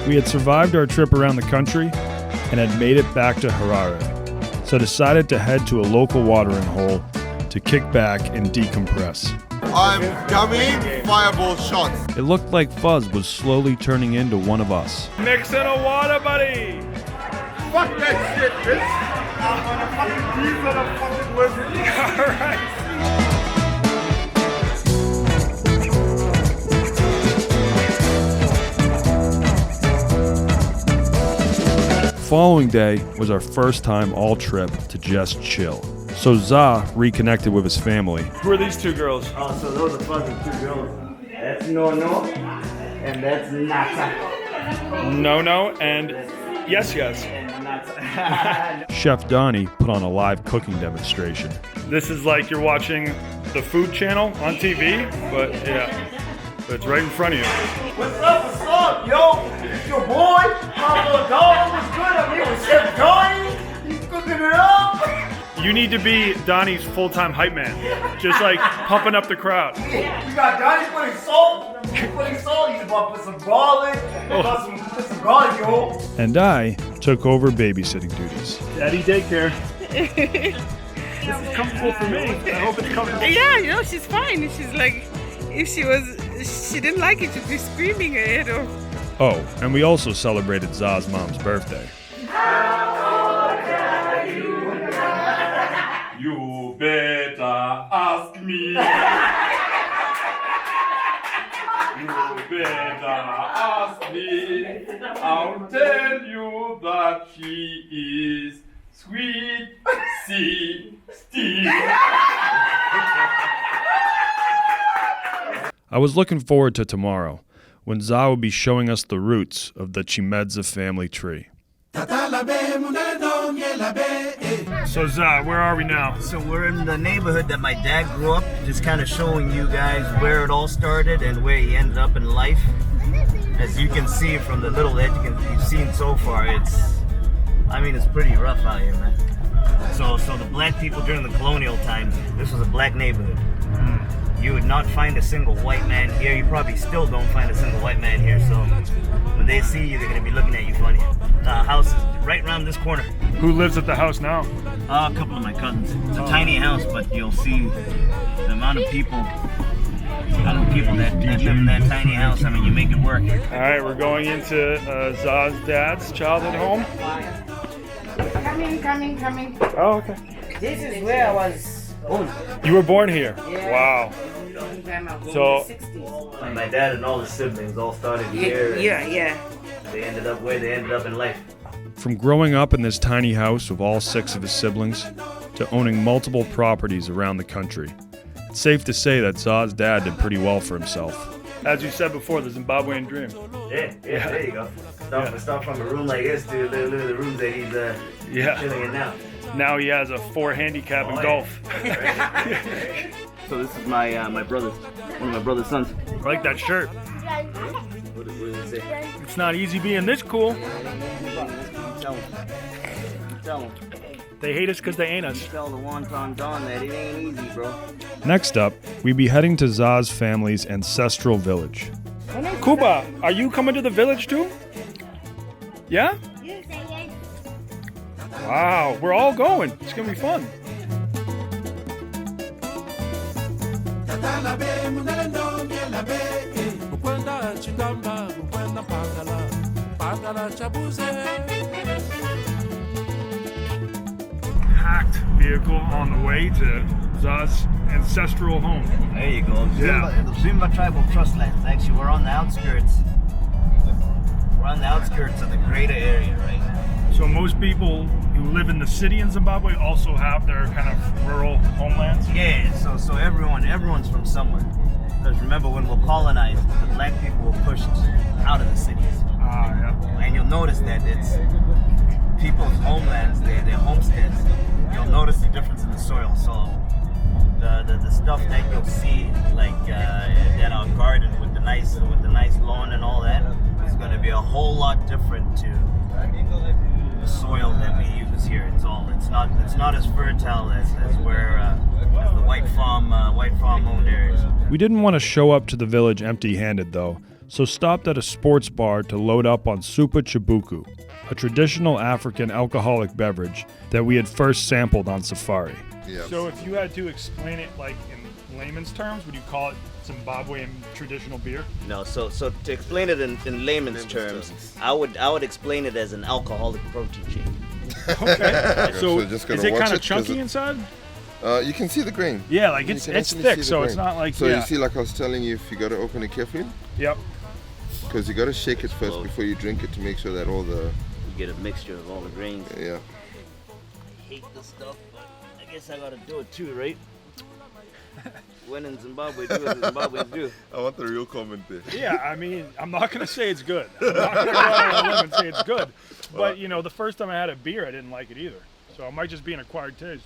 We had survived our trip around the country and had made it back to Harare, so decided to head to a local watering hole to kick back and decompress. I'm coming, fireball shots. It looked like Fuzz was slowly turning into one of us. Mixing a water, buddy! Fuck that shit, bitch. I'm on a fucking beef and a fucking lizard. Alright. Following day was our first time all trip to just chill. So Za reconnected with his family. Who are these two girls? Oh, so those are fucking two girls. That's No and that's Nata. No and yes. And Nata. Chef Donnie put on a live cooking demonstration. This is like you're watching the Food Channel on TV, but it's right in front of you. What's up, yo? It's your boy, my little dog. What's good? I'm here with Chef Donnie. He's cooking it up. You need to be Donnie's full-time hype man, just like pumping up the crowd. We got Donnie putting salt. He's about to put some garlic. Put some garlic, yo. And I took over babysitting duties. Daddy daycare. This is comfortable for me. I hope it's comfortable. Yeah, she's fine. She's like, if she didn't like it, she'd be screaming her head off. Oh, and we also celebrated Za's mom's birthday. You better ask me. You better ask me. I'll tell you that she is sweet 16. I was looking forward to tomorrow, when Za would be showing us the roots of the Chimedza family tree. So Za, where are we now? So we're in the neighborhood that my dad grew up, just kind of showing you guys where it all started and where he ended up in life. As you can see from the little that you've seen so far, it's pretty rough out here, man. So the black people during the colonial times, this was a black neighborhood. You would not find a single white man here. You probably still don't find a single white man here. So when they see you, they're gonna be looking at you funny. The house is right around this corner. Who lives at the house now? A couple of my cousins. It's a tiny house, but you'll see the amount of people that live in that tiny house. I mean, you make it work. All right, we're going into Za's dad's childhood home. Coming. Oh, okay. This is where I was born. You were born here? Yeah. Wow. So, My dad and all his siblings all started here. Yeah. They ended up where they ended up in life. From growing up in this tiny house with all 6 of his siblings, to owning multiple properties around the country, it's safe to say that Za's dad did pretty well for himself. as you said before, the Zimbabwean dream. Yeah, there you go. Start from a room like this to the room that he's chilling in now. Now he has a 4 handicap in golf. So this is my brother, one of my brother's sons. I like that shirt. What does it say? It's not easy being this cool. Tell him. They hate us because they ain't us. Tell the Wonton Don that it ain't easy, bro. Next up, we'd be heading to Za's family's ancestral village. Kuba, are you coming to the village too? Yeah? Yes, I am. Wow, we're all going. It's gonna be fun. Packed vehicle on the way to Za's ancestral home. There you go. Yeah. The Zimba Tribal Trust Lands. Actually, we're on the outskirts. We're on the outskirts of the greater area right now. So most people who live in the city in Zimbabwe also have their kind of rural homelands? Yeah, so everyone's from somewhere. Because remember, when we're colonized, the black people were pushed out of the cities. Yeah. And you'll notice that it's people's homelands, their homesteads. You'll notice the difference in the soil. So the stuff that you'll see, like at our garden with the nice lawn and all that, is going to be a whole lot different to the soil that we use here. It's not as fertile as where as the white farm owned areas. We didn't want to show up to the village empty-handed though, so stopped at a sports bar to load up on Supa Chibuku, a traditional African alcoholic beverage that we had first sampled on safari. Yeah. So if you had to explain it like in layman's terms, would you call it Zimbabwean traditional beer? No, so to explain it in layman's terms, I would explain it as an alcoholic protein shake. Okay. So So just gonna is it watch kind of it 'cause chunky it- inside? You can see the grain. Yeah, like You it's can actually thick, see the so it's grain. not like So yeah. you see, like I was telling you, if you got to open it carefully, Yep. because you got to shake it first before you drink it to make sure that all the You get a mixture of all the grains. yeah. I hate this stuff, but I guess I gotta do it too, right? When in Zimbabwe, do as Zimbabweans do. I want the real comment there. Yeah, I mean, I'm not gonna say it's good. I'm not gonna go out on a limb and say it's good. But you know, the first time I had a beer, I didn't like it either. So it might just be an acquired taste.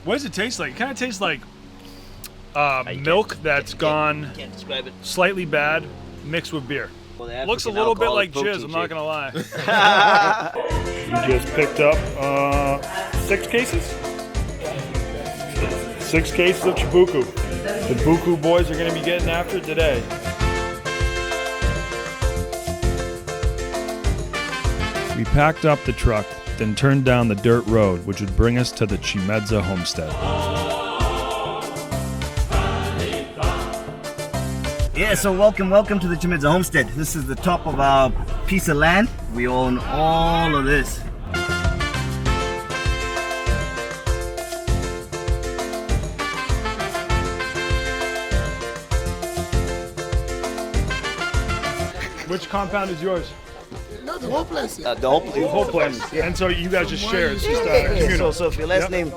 What does it taste like? It kind of tastes like milk that's gone Can't describe it. slightly bad mixed with beer. Well, the Looks a African little bit alcoholic like jizz, protein I'm not shake. gonna lie. You just picked up 6 cases? 6 cases of Chibuku. The Buku boys are gonna be getting after it today. We packed up the truck, then turned down the dirt road which would bring us to the Chimedza homestead. Yeah, so welcome to the Chimedza homestead. This is the top of our piece of land. We own all of this. Which compound is yours? No, the whole place. The whole place. And so you guys just share. It's just Yeah, communal. so if your last Yep. name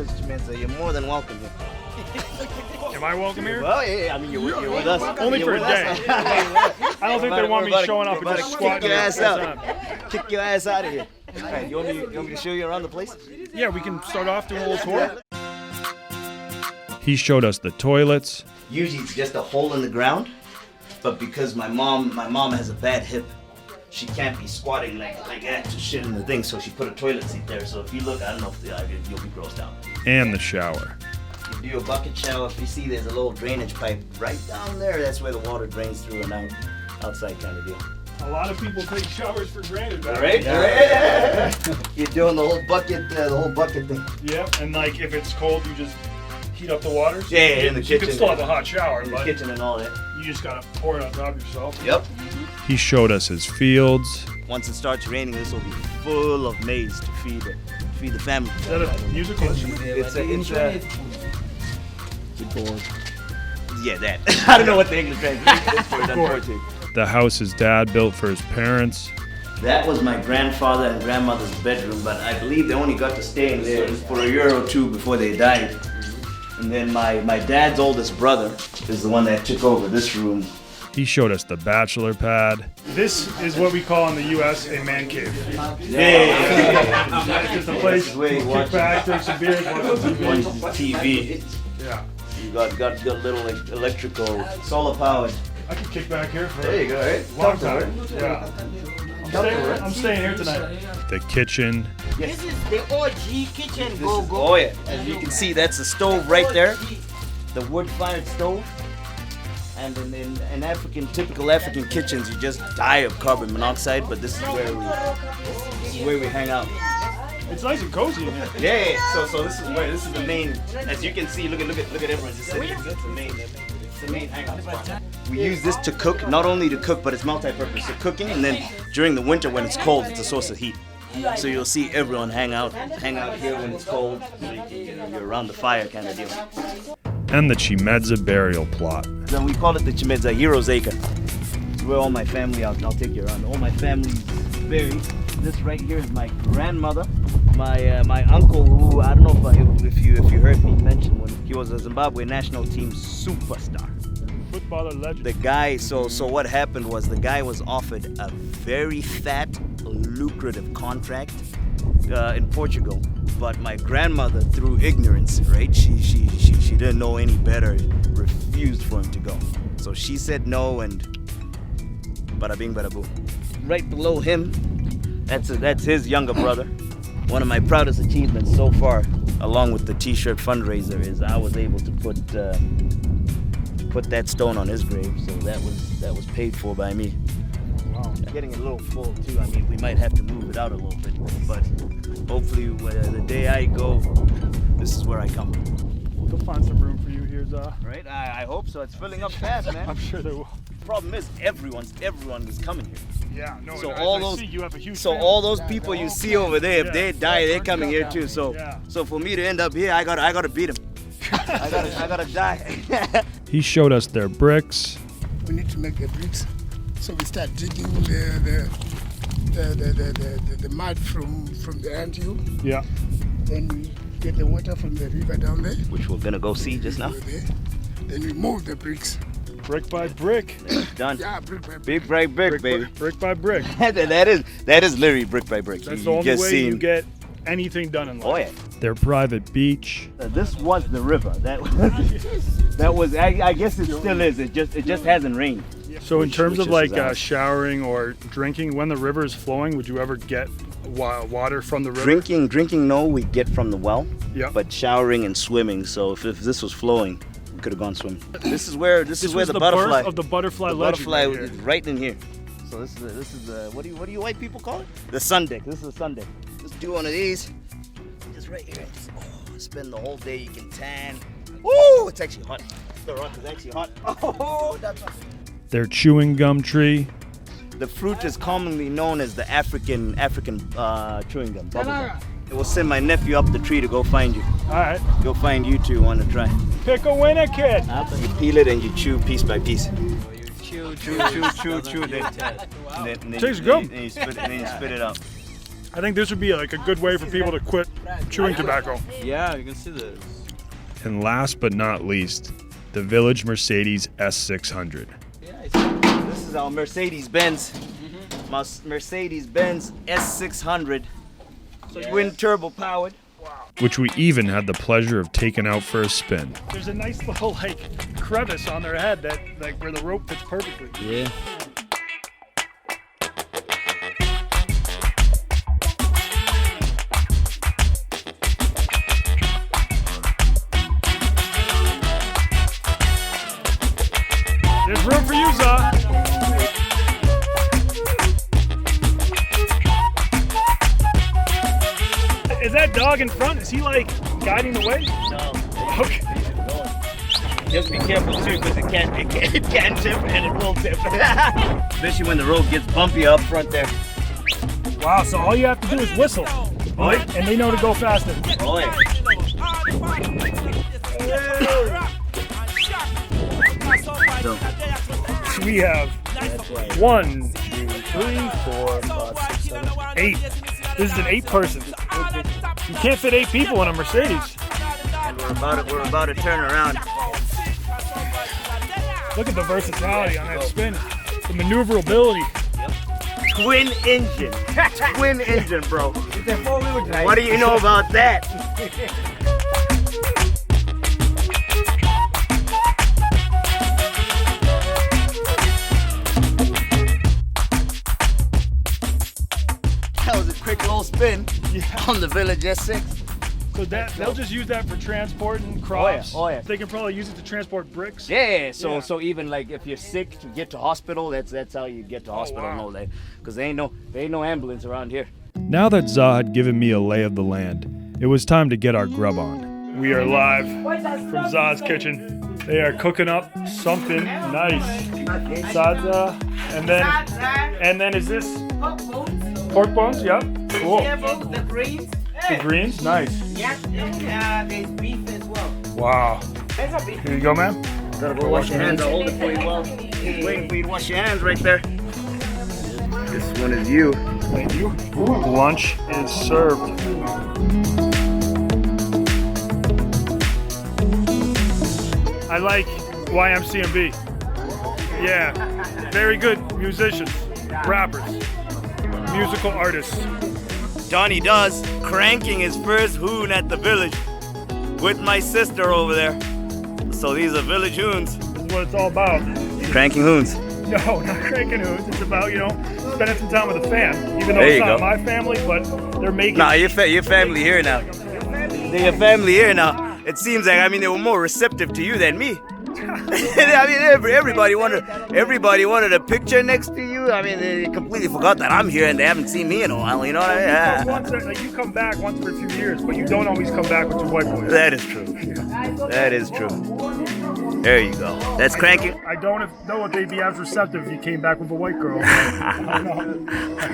is Chimedza, you're more than welcome here. Am I welcome here? Well, yeah, I mean you're with us. Only You're for a with us. day. I don't think they want me showing up and just squatting. Kick your ass here all the out. time. Kick your ass out of here. All right, you want me to show you around the place? Yeah, we can start off doing a little tour. He showed us the toilets, Usually it's just a hole in the ground, but because my mom has a bad hip, she can't be squatting like that to shit in the thing, so she put a toilet seat there. So if you look, I don't know if you'll be grossed out. and the shower. You do a bucket shower. If you see there's a little drainage pipe right down there, that's where the water drains through and out, outside kind of deal. A lot of people take showers for granted. Right? You're doing the whole bucket thing. Yep, and like if it's cold, you just heat up the water. So Yeah, you in the You kitchen. can still have a hot shower, In the but kitchen and all that. you just gotta pour it on top of yourself. Yep. He showed us his fields, Once it starts raining, this will be full of maize to feed the family. Is that a musical instrument? It's yeah, that. I don't know what the English translation is for it, unfortunately. the house his dad built for his parents, That was my grandfather and grandmother's bedroom, but I believe they only got to stay in there for a year or two before they died. And then my dad's oldest brother is the one that took over this room. he showed us the bachelor pad, This is what we call in the U.S. a man cave. Yeah. It's just a place This is where you kick watch back, drink some beers, watch some TV. TV. Yeah, You got little electrical, solar powered. I could kick back here for There you go, right? a long time. Yeah. I'm staying here tonight. the kitchen, This is the OG kitchen go. Oh yeah, as you can see, that's the stove right there, the wood-fired stove. And in typical African kitchens, you just die of carbon monoxide. But this is where we hang out. It's nice and cozy in here. Yeah. So this is the main. As you can see, look at everyone just sitting. That's the main hangout spot. We use this to cook, not only to cook, but it's multi-purpose. So cooking, and then during the winter when it's cold, it's a source of heat. So you'll see everyone hang out here when it's cold. So you're around the fire kind of deal. and the Chimedza burial plot. Then we call it the Chimedza Heroes Acre. It's where all my family, I'll take you around. All my family's buried. This right here is my grandmother, my uncle, who I don't know if you heard me mention when he was a Zimbabwe national team superstar. Footballer legend. The guy, so what happened was the guy was offered a very fat, lucrative contract in Portugal, but my grandmother, through ignorance, right, she didn't know any better, refused for him to go. So she said no, and bada bing, bada boom. Right below him, that's his younger brother. One of my proudest achievements so far, along with the T-shirt fundraiser, is I was able to put put that stone on his grave, so that was paid for by me. Wow. Getting a little full too. I mean, we might have to move it out a little bit, but hopefully the day I go, this is where I come. We'll find some room for you here, Za. Right? I hope so. It's filling up fast, man. I'm sure they will. Problem is, everyone is coming here. Yeah, no. So as all I those, see, you have a huge so family. all those people you see over there, if they die, they're coming here too. So, Yeah. so for me to end up here, I gotta beat them. I gotta die. He showed us their bricks, We need to make the bricks, so we start digging the mud from the anthill. Yeah. Then we get the water from the river down there. Which we're gonna go see just now. Over there. Then we move the bricks. Brick by brick. Done. Yeah, brick by brick. Big brick, baby. Brick by brick. that is literally brick by brick. That's You the only just way seen. you get anything done in life. Oh yeah. their private beach, This was the river. That was. I guess it still is. It just hasn't rained. So in terms of like is showering or drinking, when the river is flowing, would you ever get water from the river? Drinking, no, we get from the well. Yeah. But showering and swimming. So if this was flowing, we could have gone swimming. This is where This the was butterfly birth of the butterfly the legend. butterfly right is here. right in here. So this is the what do you white people call it? The sun deck. This is the sun deck. Just do one of these. Just right here. Just, spend the whole day. You can tan. Woo! It's actually hot. The rock is actually hot. Oh, that's hot. their chewing gum tree, The fruit is commonly known as the African chewing gum. Bubble gum. I will send my nephew up the tree to go find you. All right. Go find you two. Want to try? Pick a winner, kid. You peel it and you chew piece by piece. Chew. Then Tastes good. And you spit it out. I think this would be like a good way for people to quit chewing tobacco. Yeah, you can see this. and last but not least, the Village Mercedes S600. This is our Mercedes-Benz. My Mercedes-Benz S600. Twin turbo powered. Which we even had the pleasure of taking out for a spin. There's a nice little like crevice on their head that like where the rope fits perfectly. Yeah. There's room for you, Za. Is that dog in front? Is he like guiding the way? No. Okay. Just be careful too, because it can tip and it will tip. Especially when the road gets bumpy up front there. Wow, so all you have to do is whistle. Oh, yeah. And they know to go faster. Oh yeah. So, We have that's right. 1, 2, 3, 4, 5, 6, 7, 8. This is an 8-person. You can't fit 8 people in a Mercedes. And we're about to turn around. Look at the versatility on that spin. The maneuverability. Twin engine. Twin engine, bro. What do you know about that? That was a quick little spin on the Village S6. So they'll just use that for transporting crops. Oh yeah. They can probably use it to transport bricks. Yeah, so Yeah. so even like if you're sick to get to hospital, that's how you get to hospital. wow. No, because there ain't no ambulance around here. Now that Za had given me a lay of the land, it was time to get our grub on. We are live from Za's kitchen. They are cooking up something nice. Sadza, and then is this pork bones? Yep. Cool. The greens. The greens, nice. Yes, and there's beef as well. Wow. There's a beef. Here you go, man. Gotta go wash your hands. I'll hold it for you well. Just waiting for you to wash your hands right there. This one is you. Thank you. Lunch is served. I like YMCMB. Yeah, very good musicians, rappers, musical artists. Johnny Does cranking his first hoon at the Village with my sister over there. So these are Village hoons. This is what it's all about. Cranking hoons. No, not cranking who's. It's about, spending some time with the fam. Even though There it's you not go. my family, but they're making Nah, your family here now. They're your family here now. It seems like, they were more receptive to you than me. I mean, everybody wanted a picture next to you. I mean, they completely forgot that I'm here and they haven't seen me in a while. You know what I mean? Like you come back once every few years, but you don't always come back with two white boys. That is true. That is true. There you go. That's cranking. I don't know if they'd be as receptive if you came back with a white girl.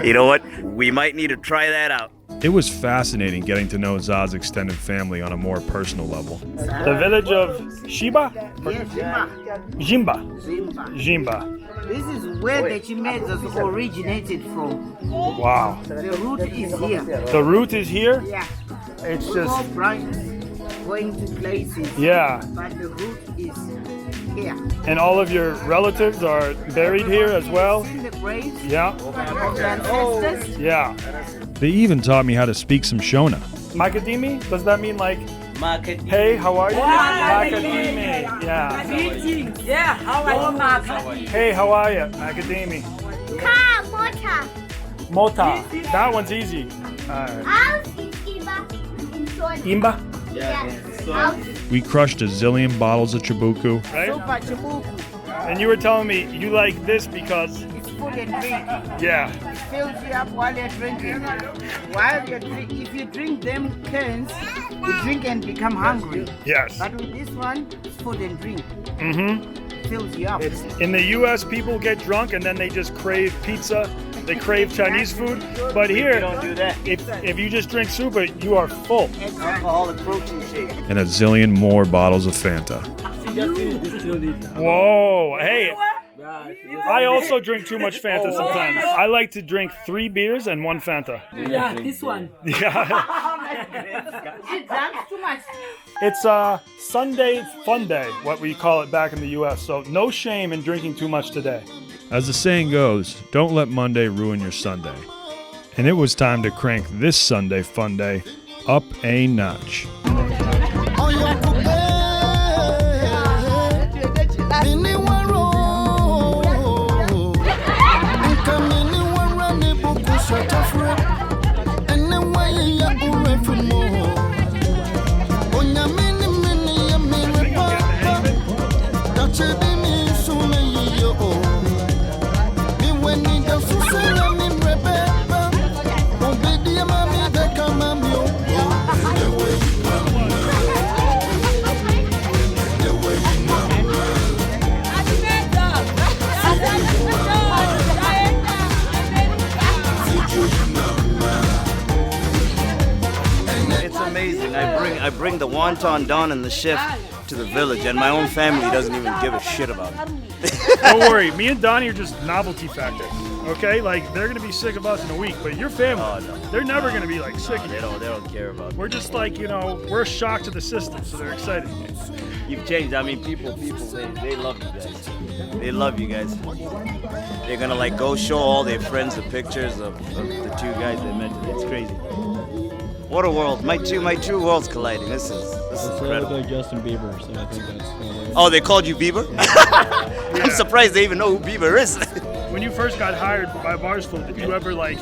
You know what? We might need to try that out. It was fascinating getting to know Zod's extended family on a more personal level. The village of Shiba? Jimba. Jimba. This is where the Chimezas originated from. Wow. The root is here. The root is here? Yeah. It's All just, branches going to places. yeah. But the root is here. And all of your relatives are buried here as well? In the graves Yeah. of the ancestors. Yeah. They even taught me how to speak some Shona. Makadimi? Does that mean like, Market. hey, how are you? Makadimi. Yeah. Yeah, how are you, Market? Hey, how are you? Makadimi. Mota. That one's easy. Imba? We crushed a zillion bottles of Chibuku. Right? Super Chibuku. And you were telling me you like this because, It's food and drink. yeah. It fills you up while you're drinking. While you're if you drink them cans, you drink and become hungry. Yes. But with this one, it's food and drink. Mm-hmm. Fills you up. In the U.S., people get drunk and then they just crave pizza. They crave Chinese food. But here, don't do that. if you just drink super, you are full. Alcoholic protein shake. And a zillion more bottles of Fanta. Whoa, hey. I also drink too much Fanta sometimes. I like to drink 3 beers and 1 Fanta. Yeah, this one. Yeah. She drank too much. It's Sunday Funday, what we call it back in the U.S. So no shame in drinking too much today. As the saying goes, don't let Monday ruin your Sunday. And it was time to crank this Sunday Funday up a notch. It's amazing. I bring the Wonton Don and the chef to the village, and my own family doesn't even give a shit about it. Don't worry, me and Donnie are just novelty factor. Okay, like they're gonna be sick of us in a week, but your family, they're never gonna be like sick of They you. don't care about it. We're just like, we're a shock to the system, so they're excited. You've changed. I mean, people, they love you guys. They love you guys. They're gonna like go show all their friends the pictures of the 2 guys they met. It's crazy. What a world! My two worlds colliding. This is incredible. Like Justin Bieber, so I think that's. Oh, they called you Bieber? I'm surprised they even know who Bieber is. When you first got hired by Barstool, did you ever like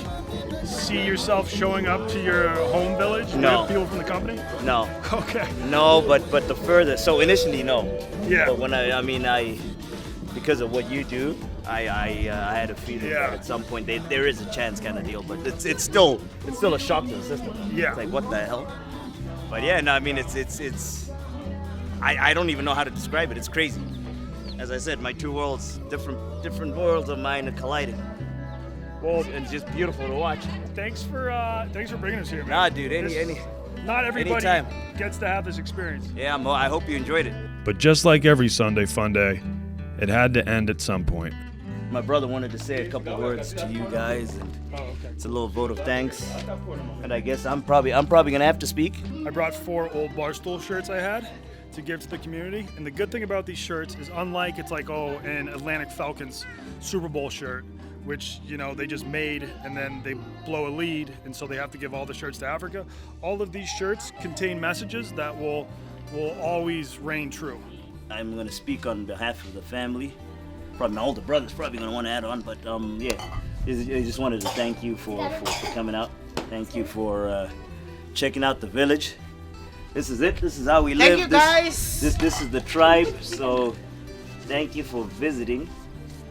see yourself showing up to your home village No. with people from the company? No, Okay. no, but the further. So initially, no. Yeah. But when I because of what you do, I had a feeling Yeah. that at some point there is a chance kind of deal, but it's still a shock to the system. Yeah. It's like, what the hell? But yeah, no, I mean it's I don't even know how to describe it. It's crazy. As I said, my 2 worlds, different worlds of mine are colliding. Well, And it's just beautiful to watch. thanks for bringing us here, man. Nah, dude, Not everybody anytime. gets to have this experience. Yeah, I hope you enjoyed it. But just like every Sunday Funday, it had to end at some point. My brother wanted to say a couple words to you guys, and Oh, okay. it's a little vote of thanks. And I guess I'm probably gonna have to speak. I brought 4 old Barstool shirts I had to give to the community. And the good thing about these shirts is unlike it's like, an Atlantic Falcons Super Bowl shirt, which, they just made and then they blow a lead. And so they have to give all the shirts to Africa. All of these shirts contain messages that will always reign true. I'm gonna speak on behalf of the family. Probably my older brother's probably gonna want to add on, but yeah, I just wanted to thank you for coming out. Thank you for checking out the village. This is it. This is how we live. Thank you, guys. This is the tribe. So Thank you for visiting.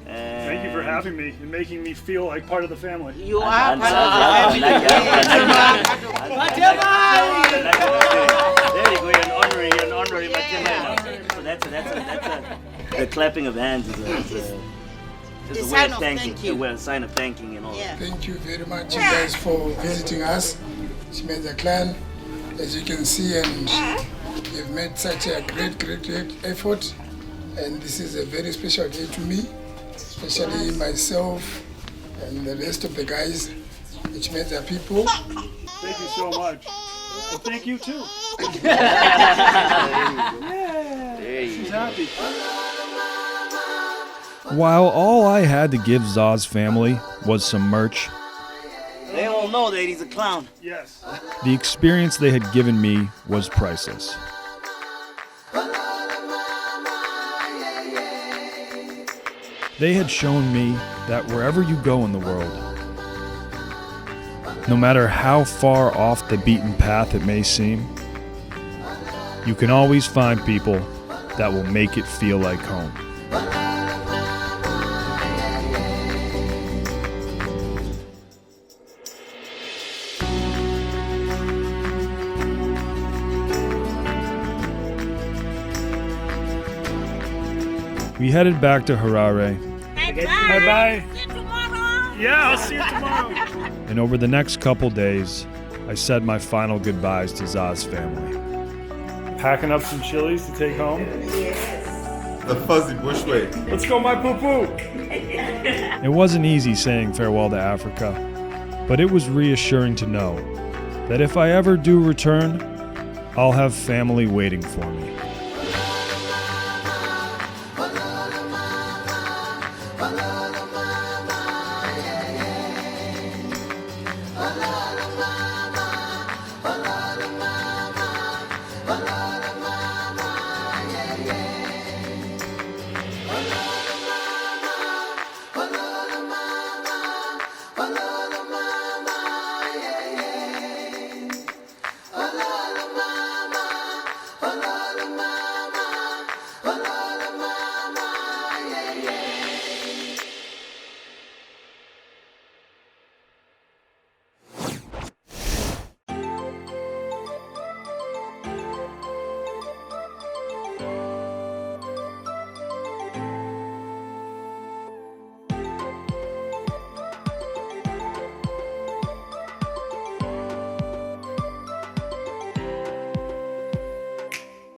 Thank you for having me and making me feel like part of the family. You are part of the family. There you go, you're honoring my So that's the clapping of hands is a way of thanking, a sign of thanking and all. Yeah. Thank you very much, you guys, for visiting us. Shmeza clan, as you can see, and you've made such a great effort. And this is a very special day to me, especially myself and the rest of the guys, which made the people. Thank you so much. And thank you too. She's happy. While all I had to give Zah's family was some merch, They all know that he's a clown. Yes. the experience they had given me was priceless. They had shown me that wherever you go in the world, no matter how far off the beaten path it may seem, you can always find people that will make it feel like home. We headed back to Harare, Bye-bye. Yeah, I'll see you tomorrow. and over the next couple days, I said my final goodbyes to Zah's family. Packing up some chilies to take home. The fuzzy bush way. Let's go, my poo-poo. It wasn't easy saying farewell to Africa, but it was reassuring to know that if I ever do return, I'll have family waiting for me.